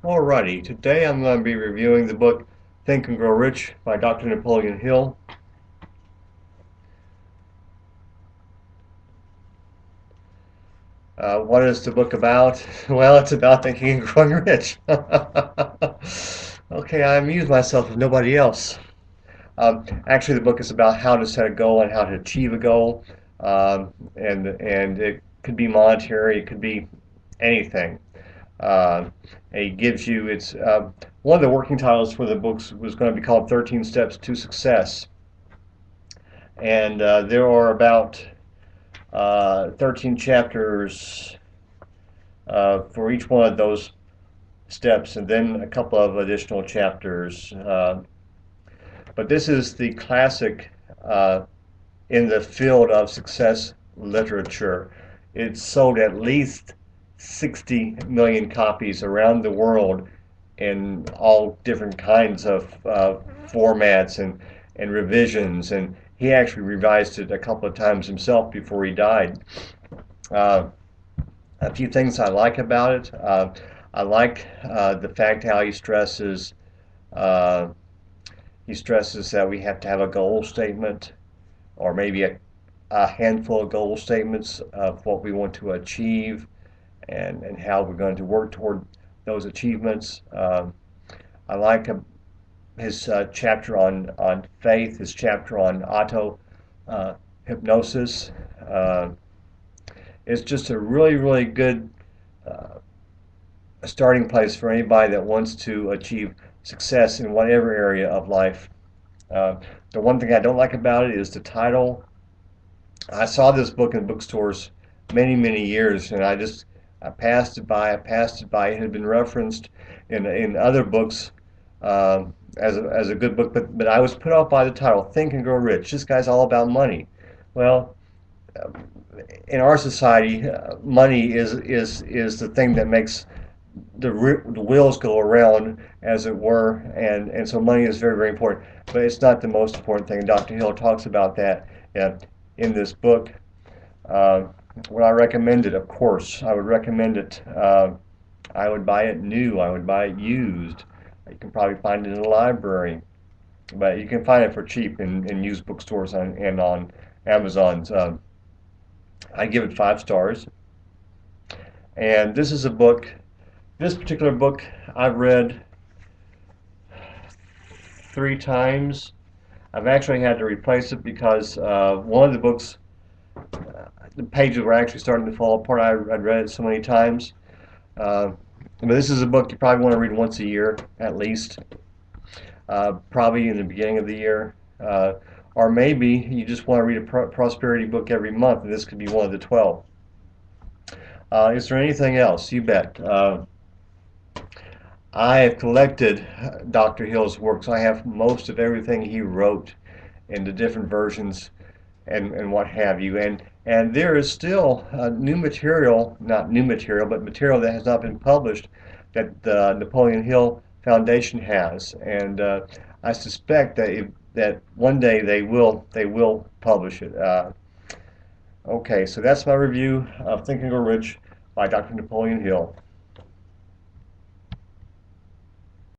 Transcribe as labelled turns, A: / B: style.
A: Alrighty, today I'm going to be reviewing the book Think and Grow Rich by Dr. Napoleon Hill. What is the book about? Well, it's about thinking and growing rich. Okay, I amuse myself if nobody else. Actually, the book is about how to set a goal and how to achieve a goal, and it could be monetary, it could be anything. Uh, it gives you it's one of the working titles for the books was going to be called 13 Steps to Success, and there are about 13 chapters for each one of those steps, and then a couple of additional chapters. But this is the classic in the field of success literature. It's sold at least 60 million copies around the world in all different kinds of formats and revisions. And he actually revised it a couple of times himself before he died. Uh, a few things I like about it. I like the fact how uh, he stresses that we have to have a goal statement or maybe a handful of goal statements of what we want to achieve and how we're going to work toward those achievements. I like his chapter on faith, his chapter on auto hypnosis. Uh, it's just a really, really good uh, starting place for anybody that wants to achieve success in whatever area of life. Uh, the one thing I don't like about it is the title. I saw this book in bookstores many, many years, and I passed it by. I passed it by. It had been referenced in other books as a good book, but I was put off by the title, Think and Grow Rich. This guy's all about money. Well, in our society, money is the thing that makes the wheels go around, as it were, and so money is very, very important. But it's not the most important thing. Dr. Hill talks about that in this book. Uh, would I recommend it? Of course, I would recommend it. I would buy it new. I would buy it used. You can probably find it in a library, but you can find it for cheap in used bookstores and on Amazon's. I give it 5 stars. And this is a book. This particular book I've read 3 times. I've actually had to replace it because one of the books, the pages were actually starting to fall apart. I'd read it so many times. But this is a book you probably want to read once a year at least, probably in the beginning of the year. Or maybe you just want to read a prosperity book every month, and this could be one of the 12. Is there anything else? You bet. I have collected Dr. Hill's works. I have most of everything he wrote in the different versions and what have you. And there is still new material, not new material, but material that has not been published that the Napoleon Hill Foundation has. And I suspect that one day they will publish it. Okay, so that's my review of Think and Grow Rich by Dr. Napoleon Hill.